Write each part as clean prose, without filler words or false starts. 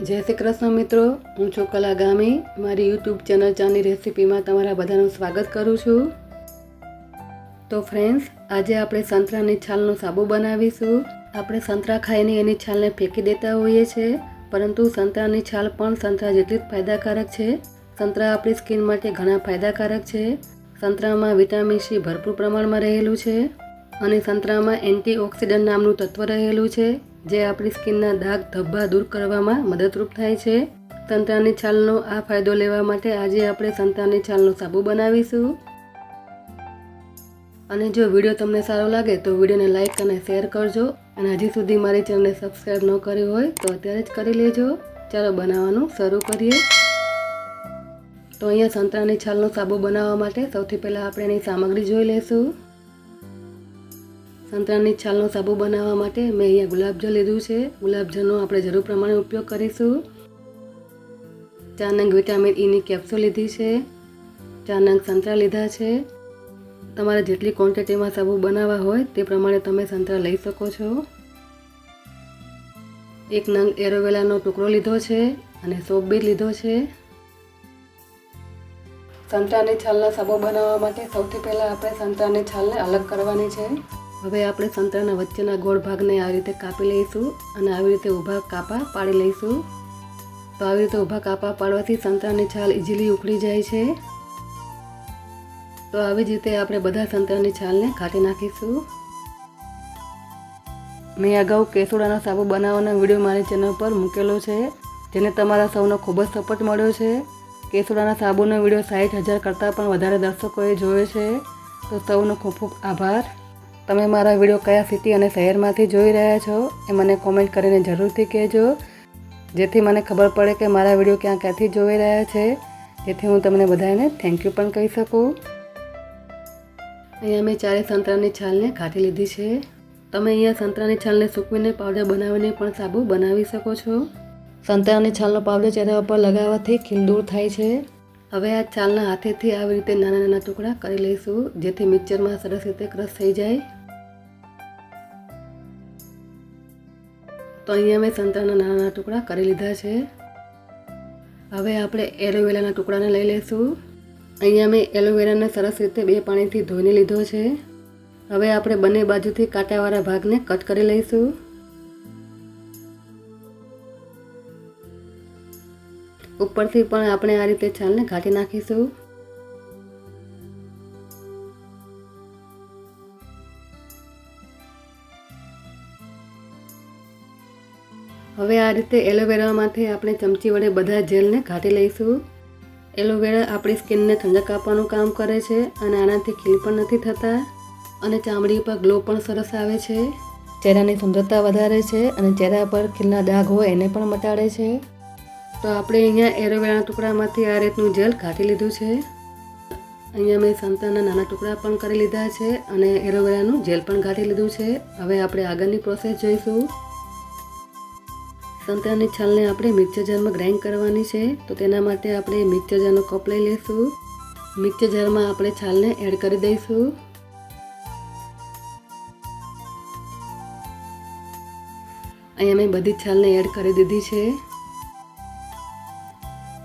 જય શ્રી કૃષ્ણ મિત્રો, હું છું કલા ગામી. મારી યુટ્યુબ ચેનલ ચાની રેસીપીમાં તમારા બધાનું સ્વાગત કરું છું. તો ફ્રેન્ડ્સ, આજે આપણે સંતરાની છાલનો સાબુ બનાવીશું. આપણે સંતરા ખાઈને એની છાલને ફેંકી દેતા હોઈએ છીએ, પરંતુ સંતરાની છાલ પણ સંતરા જેટલી જ ફાયદાકારક છે. સંતરા આપણી સ્કિન માટે ઘણા ફાયદાકારક છે. સંતરામાં વિટામિન સી ભરપૂર પ્રમાણમાં રહેલું છે અને સંતરામાં એન્ટીઓક્સિડન્ટ નામનું તત્વ રહેલું છે, જે આપણી સ્કિનના દાગ ધબ્બા દૂર કરવામાં મદદરૂપ થાય છે. સંતરાની છાલનો આ ફાયદો લેવા માટે આજે આપણે સંતરાની છાલનો સાબુ બનાવીશું. અને જો વિડીયો તમને સારો લાગે તો વિડીયોને લાઇક અને શેર કરજો. અને હજી સુધી મારી ચેનલને સબસ્ક્રાઈબ ન કરી હોય તો અત્યારે જ કરી લેજો. ચાલો બનાવવાનું શરૂ કરીએ. તો અહીંયા સંતરાની છાલનો સાબુ બનાવવા માટે સૌથી પહેલાં આપણે એની સામગ્રી જોઈ લઈશું. સંતરાની છાલનો સાબુ બનાવવા માટે મેં અહીંયા ગુલાબજળ લીધું છે. ગુલાબજળનો આપણે જરૂર પ્રમાણે ઉપયોગ કરીશું. 4 નંગ વિટામિન ઈની કેપ્સ્યુલ લીધી છે. 4 નંગ સંતરા લીધા છે. તમારે જેટલી ક્વોન્ટિટીમાં સાબુ બનાવવા હોય તે પ્રમાણે તમે સંતરા લઈ શકો છો. 1 નંગ એલોવેરાનો ટુકડો લીધો છે અને સોપ બીટ લીધો છે. સંતરાની છાલના સાબુ બનાવવા માટે સૌથી પહેલાં આપણે સંતરાની છાલને અલગ કરવાની છે. હવે આપણે સંતરાના વચ્ચેના ગોળ ભાગને આવી રીતે કાપી લઈશું અને આવી રીતે ઊભા કાપા પાડી લઈશું. તો આવી રીતે ઊભા કાપા પાડવાથી સંતરાની છાલ ઇઝીલી ઉખડી જાય છે. તો આવી જ રીતે આપણે બધા સંતરાની છાલને કાઢી નાખીશું. મેં અગાઉ કેસુડાનો સાબુ બનાવવાનો વિડીયો મારી ચેનલ પર મૂકેલો છે, જેને તમારા સૌનો ખૂબ જ સપોર્ટ મળ્યો છે. કેસુડાના સાબુનો વિડીયો 60,000 કરતાં પણ વધારે દર્શકોએ જોયો છે. તો સૌનો ખૂબ ખૂબ આભાર. તમે મારા વિડીયો કયા સિટી અને શહેરમાંથી જોઈ રહ્યા છો એ મને કોમેન્ટ કરીને જરૂરથી કહેજો, જેથી મને ખબર પડે કે મારા વિડીયો ક્યાંથી જોઈ રહ્યા છે, જેથી હું તમને બધાને થેન્ક યુ પણ કહી શકું. અહીંયા મેં 4 સંતરાની છાલને કાઢી લીધી છે. તમે અહીંયા સંતરાની છાલને સૂકવીને પાવડર બનાવીને પણ સાબુ બનાવી શકો છો. સંતરાની છાલનો પાવડર ચહેરા ઉપર લગાવવાથી ખીલ દૂર થાય છે. હવે આ છાલના હાથેથી આવી રીતે નાના નાના ટુકડા કરી લઈશું, જેથી મિક્સરમાં સરસ રીતે ક્રશ થઈ જાય. તો અહીંયા મેં સંતરાના નાના નાના ટુકડા કરી લીધા છે. હવે આપણે એલોવેરાના ટુકડાને લઈ લઈશું. અહીંયા મેં એલોવેરાને સરસ રીતે 2 પાણીથી ધોઈને લીધો છે. હવે આપણે બંને બાજુથી કાંટાવાળા ભાગને કટ કરી લઈશું. ઉપરથી પણ આપણે આ રીતે છાલને કાઢી નાખીશું. હવે આ રીતે એલોવેરામાંથી આપણે ચમચી વડે બધા જેલને કાઢી લઈશું. એલોવેરા આપણી સ્કિનને ઠંડક આપવાનું કામ કરે છે અને આનાથી ખીલ પણ નથી થતા અને ચામડી પર ગ્લો પણ સરસ આવે છે. ચહેરાની સુંદરતા વધારે છે અને ચહેરા પર ખીલના ડાઘ હોય એને પણ મટાડે છે. તો આપણે અહીંયા એલોવેરાના ટુકડામાંથી આ રીતનું જેલ કાઢી લીધું છે. અહીંયા મેં સંતરાના નાના ટુકડા પણ કરી લીધા છે અને એલોવેરાનું જેલ પણ કાઢી લીધું છે. હવે આપણે આગળની પ્રોસેસ જોઈશું. સંતરાની છાલને આપણે મિક્સર જારમાં ગ્રાઇન્ડ કરવાની છે. તો તેના માટે આપણે મિક્સર જારનો કપ લઈ લઈશું. મિક્સર જારમાં આપણે છાલને એડ કરી દઈશું. અહીંયા મેં બધી છાલને એડ કરી દીધી છે.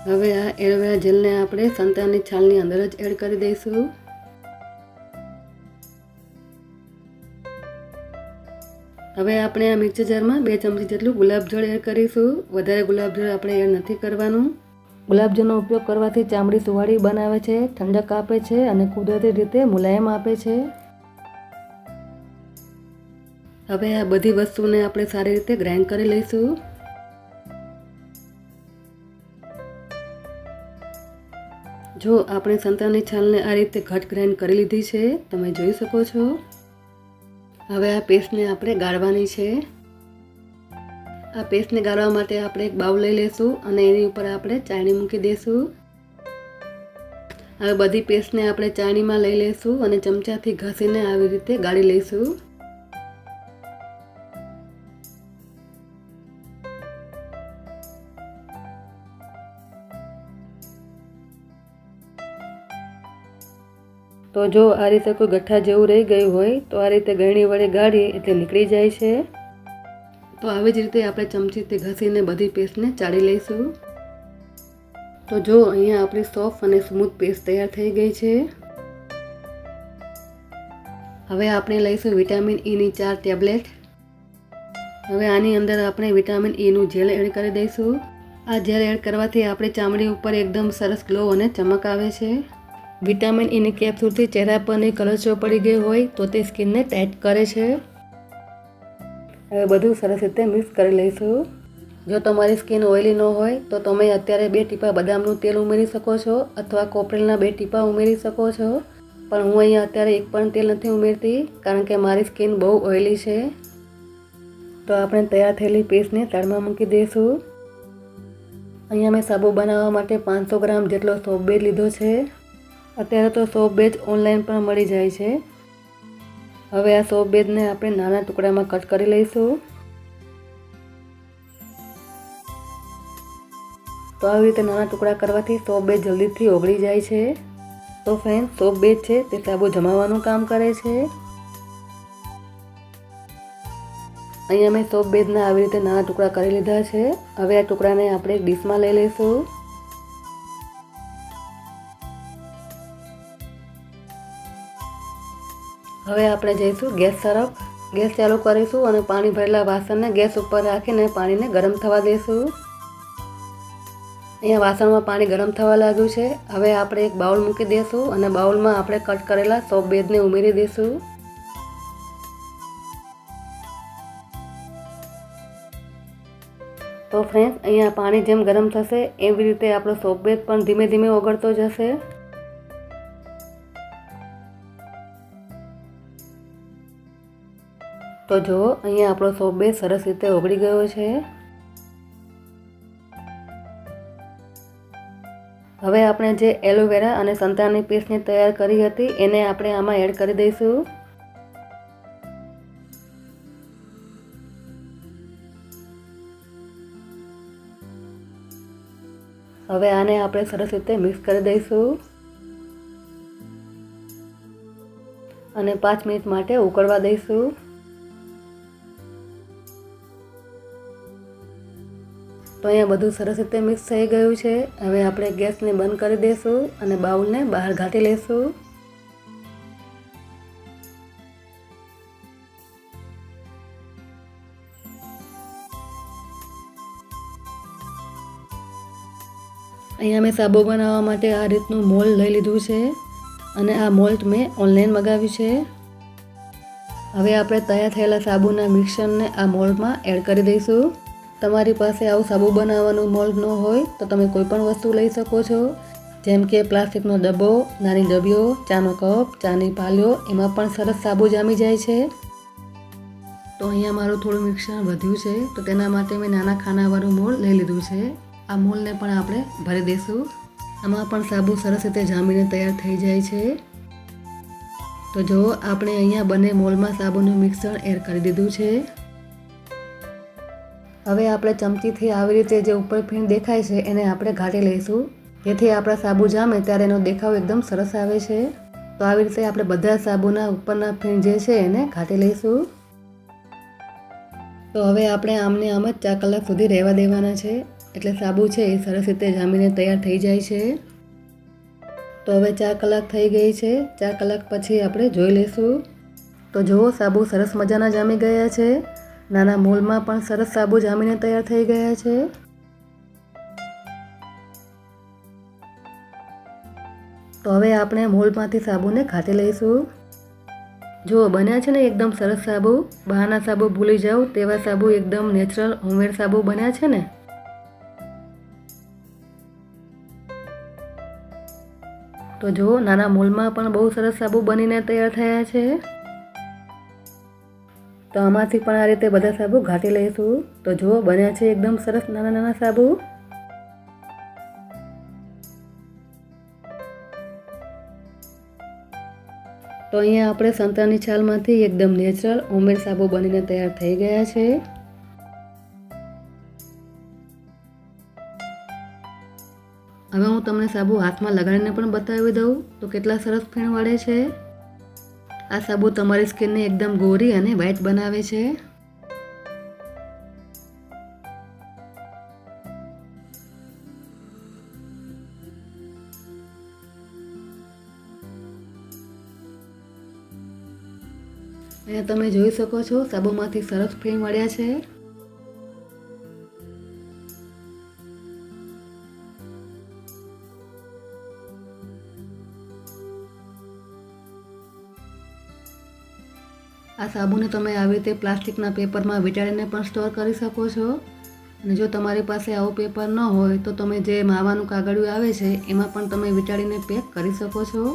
હવે આ એલોવેરા જેલને આપણે સંતરાની છાલની અંદર જ એડ કરી દઈશું. હવે આપણે આ મિક્સર જારમાં 2 ચમચી જેટલું ગુલાબજળ એડ કરીશું. વધારે ગુલાબજળ આપણે એડ નથી કરવાનું. ગુલાબજળનો ઉપયોગ કરવાથી ચામડી સુવાળી બનાવે છે, ઠંડક આપે છે અને કુદરતી રીતે મુલાયમ આપે છે. હવે આ બધી વસ્તુને આપણે સારી રીતે ગ્રાઇન્ડ કરી લઈશું. જો આપણે સંતરાની છાલને આ રીતે ઘટ ગ્રાઇન્ડ કરી લીધી છે, તમે જોઈ શકો છો. હવે આ પેસ્ટને આપણે ગાળવાની છે. આ પેસ્ટને ગાળવા માટે આપણે એક બાઉલ લઈ લઈશું અને એની ઉપર આપણે ચાળણી મૂકી દઈશું. હવે બધી પેસ્ટને આપણે ચાળણીમાં લઈ લઈશું અને ચમચાથી ઘસીને આવી રીતે ગાળી લઈશું. તો જો આ રીતે કોઈ ગઠ્ઠા જેવું રહી ગયું હોય તો આ રીતે ગળણી વડે ગાળીએ એટલે નીકળી જાય છે. તો આવી જ રીતે આપણે ચમચીથી ઘસીને બધી પેસ્ટને ચાળી લઈશું. તો જો અહીંયા આપણી સોફ્ટ અને સ્મૂથ પેસ્ટ તૈયાર થઈ ગઈ છે. હવે આપણે લઈશું વિટામિન ઈની 4 ટેબ્લેટ. હવે આની અંદર આપણે વિટામિન ઈનું જેલ એડ કરી દઈશું. આ જેલ એડ કરવાથી આપણી ચામડી ઉપર એકદમ સરસ ગ્લો અને ચમક આવે છે. વિટામિન ઈની કેપ્સ્યુલથી ચહેરા પરની કરચલીઓ પડી ગઈ હોય તો તે સ્કિનને ટાઈટ કરે છે. હવે બધું સરસ રીતે મિક્સ કરી લઈશું. જો તમારી સ્કિન ઓઇલી ન હોય તો તમે અત્યારે 2 ટીપા બદામનું તેલ ઉમેરી શકો છો અથવા કોપરેલના 2 ટીપા ઉમેરી શકો છો. પણ હું અહીંયા અત્યારે એક પણ તેલ નથી ઉમેરતી કારણ કે મારી સ્કિન બહુ ઓઇલી છે. તો આપણે તૈયાર થયેલી પેસ્ટને તાળમાં મૂકી દઈશું. અહીંયા મેં સાબુ બનાવવા માટે 500 ગ્રામ જેટલો સોપ બેઝ લીધો છે. અત્યારે તો સોપ બેઝ ઓનલાઈન પણ મળી જાય છે. હવે આ સોપ બેઝને આપણે નાના ટુકડામાં કટ કરી લઈશું. તો આવી રીતે નાના ટુકડા કરવાથી સોપ બેઝ જલ્દીથી ઓગળી જાય છે. તો ફ્રેન્ડ, સોપ બેઝ છે તે સાબુ જમાવવાનું કામ કરે છે. અહીંયા મેં સોપ બેઝના આવી રીતે નાના ટુકડા કરી લીધા છે. હવે આ ટુકડાને આપણે એક ડીશમાં લઈ લઈશું. હવે આપણે જઈશું ગેસ તરફ. ગેસ ચાલુ કરીશું અને પાણી ભરેલા વાસણને ગેસ ઉપર રાખીને પાણીને ગરમ થવા દઈશું. અહીંયા વાસણમાં પાણી ગરમ થવા લાગ્યું છે. હવે આપણે એક બાઉલ મૂકી દઈશું અને બાઉલમાં આપણે કટ કરેલા સોપ બેઝને ઉમેરી દઈશું. તો ફ્રેન્ડ્સ, અહીંયા પાણી જેમ ગરમ થશે એવી રીતે આપણો સોપ બેઝ પણ ધીમે ધીમે ઓગળતો જશે. તો જો અહીંયા આપણો સોપ બેઝ સરસ રીતે ઓગળી ગયો છે. હવે આપણે જે એલોવેરા અને સંતરાની પેસ્ટને તૈયાર કરી હતી એને આપણે આમાં એડ કરી દઈશું. હવે આને આપણે સરસ રીતે મિક્સ કરી દઈશું અને 5 મિનિટ માટે ઉકળવા દઈશું. તો અહીંયા બધું સરસ રીતે મિક્સ થઈ ગયું છે. હવે આપણે ગેસને બંધ કરી દઈશું અને બાઉલને બહાર કાઢી લઈશું. અહીંયા મેં સાબુ બનાવવા માટે આ રીતનું મોલ્ડ લઈ લીધું છે અને આ મોલ્ડ મેં ઓનલાઈન મંગાવ્યું છે. હવે આપણે તૈયાર થયેલા સાબુના મિક્સરને આ મોલ્ડમાં એડ કરી દઈશું. તમારી પાસે આવું સાબુ બનાવવાનું મોલ્ડ ન હોય તો તમે કોઈ પણ વસ્તુ લઈ શકો છો, જેમ કે પ્લાસ્ટિકનો ડબ્બો, નાની ડબ્બીઓ, ચાનો કપ, ચાની પાલીઓ, એમાં પણ સરસ સાબુ જામી જાય છે. તો અહીંયા મારું થોડું મિક્સર વધ્યું છે તો તેના માટે મેં નાના ખાનાવાળું મોલ્ડ લઈ લીધું છે. આ મોલ્ડને પણ આપણે ભરી દઈશું. આમાં પણ સાબુ સરસ રીતે જામીને તૈયાર થઈ જાય છે. તો જો આપણે અહીંયા બંને મોલ્ડમાં સાબુનું મિક્સર એડ કરી દીધું છે. હવે આપણે ચમચીથી આવી રીતે જે ઉપર ફીણ દેખાય છે એને આપણે ઘાટી લઈશું, જેથી આપણા સાબુ જામે ત્યારે એનો દેખાવ એકદમ સરસ આવે છે. તો આવી રીતે આપણે બધા સાબુના ઉપરના ફીણ જે છે એને ઘાટી લઈશું. તો હવે આપણે આમને આમ જ 4 કલાક સુધી રહેવા દેવાના છે, એટલે સાબુ છે એ સરસ રીતે જામીને તૈયાર થઈ જાય છે. તો હવે 4 કલાક થઈ ગઈ છે. 4 કલાક પછી આપણે જોઈ લઈશું. તો જુઓ, સાબુ સરસ મજાના જામી ગયા છે. નાના મોલ્ડમાં પણ સરસ સાબુ જામીને તૈયાર થઈ ગયા છે. તો હવે આપણે મોલ્ડમાંથી સાબુને ઘાટી લઈશું. જુઓ, બન્યા છે ને એકદમ સરસ સાબુ. બહારના સાબુ ભૂલી જાઓ તેવા સાબુ, એકદમ નેચરલ હોમમેડ સાબુ બન્યા છે ને. તો જુઓ, નાના મોલ્ડમાં પણ બહુ સરસ સાબુ બનીને તૈયાર થયા છે. તો આમાંથી પણ આ રીતે બધા સાબુ ઘાટી લઈશું. તો જુઓ, બન્યા છે એકદમ સરસ નાના નાના સાબુ. તો અહીંયા આપણે સંતરાની છાલમાંથી એકદમ નેચરલ હોમમેડ સાબુ બનીને તૈયાર થઈ ગયા છે. હવે હું તમને સાબુ હાથમાં લગાડીને પણ બતાવી દઉં તો કેટલા સરસ ફીણ વળે છે. આ સાબુ તમારી સ્કિનને એકદમ ગોરી અને વ્હાઇટ બનાવે છે. અહીંયા તમે જોઈ શકો છો સાબુમાંથી સરસ ફ્રી મળ્યા છે. આ સાબુને તમે આવી રીતે પ્લાસ્ટિકના પેપરમાં વીંટાળીને પણ સ્ટોર કરી શકો છો. અને જો તમારી પાસે આવું પેપર ન હોય તો તમે જે માવાનું કાગળિયું આવે છે એમાં પણ તમે વીંટાળીને પેક કરી શકો છો.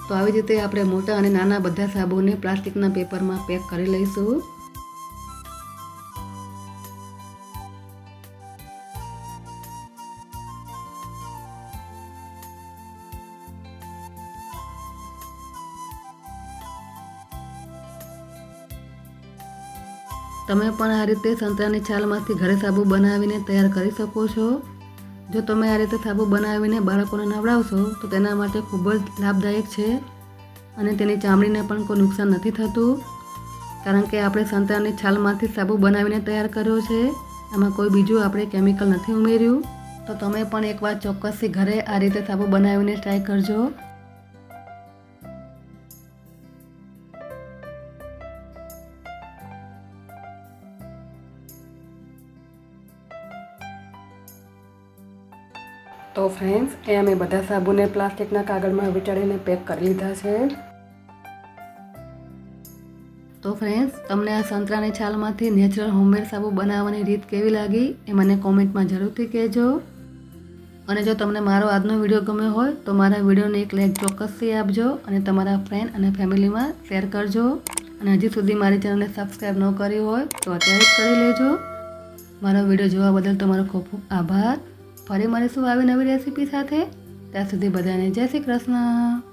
તો આવી રીતે આપણે મોટા અને નાના બધા સાબુને પ્લાસ્ટિકના પેપરમાં પેક કરી લઈશું. તમે પણ આ રીતે સંતરાની છાલમાંથી ઘરે સાબુ બનાવીને તૈયાર કરી શકો છો. જો તમે આ રીતે સાબુ બનાવીને બાળકોને નવડાવશો તો તેના માટે ખૂબ જ લાભદાયક છે અને તેની ચામડીને પણ કોઈ નુકસાન નથી થતું, કારણ કે આપણે સંતરાની છાલમાંથી સાબુ બનાવીને તૈયાર કર્યો છે. આમાં કોઈ બીજું આપણે કેમિકલ નથી ઉમેર્યું. તો તમે પણ એકવાર ચોક્કસથી ઘરે આ રીતે સાબુ બનાવીને ટ્રાય કરજો. તો ફ્રેન્ડ્સ, અહીંયા મેં બધા સાબુને પ્લાસ્ટિકના કાગળમાં વીંટાળીને પેક કરી લીધા છે. તો ફ્રેન્ડ્સ, તમને આ સંતરાની છાલમાંથી નેચરલ હોમમેડ સાબુ બનાવવાની રીત કેવી લાગી એ મને કોમેન્ટમાં જરૂરથી કહેજો. અને જો તમને મારો આજનો વિડીયો ગમ્યો હોય તો મારા વિડીયોને એક લાઈક ચોક્કસથી આપજો અને તમારા ફ્રેન્ડ અને ફેમિલીમાં શેર કરજો. અને હજી સુધી મારી ચેનલને સબસ્ક્રાઈબ ન કરી હોય તો અત્યારે જ કરી લેજો. મારો વિડીયો જોવા બદલ તમારો ખૂબ ખૂબ આભાર. ફરી મળીશું આવી નવી રેસીપી સાથે. ત્યાં સુધી બધાને જય શ્રી કૃષ્ણ.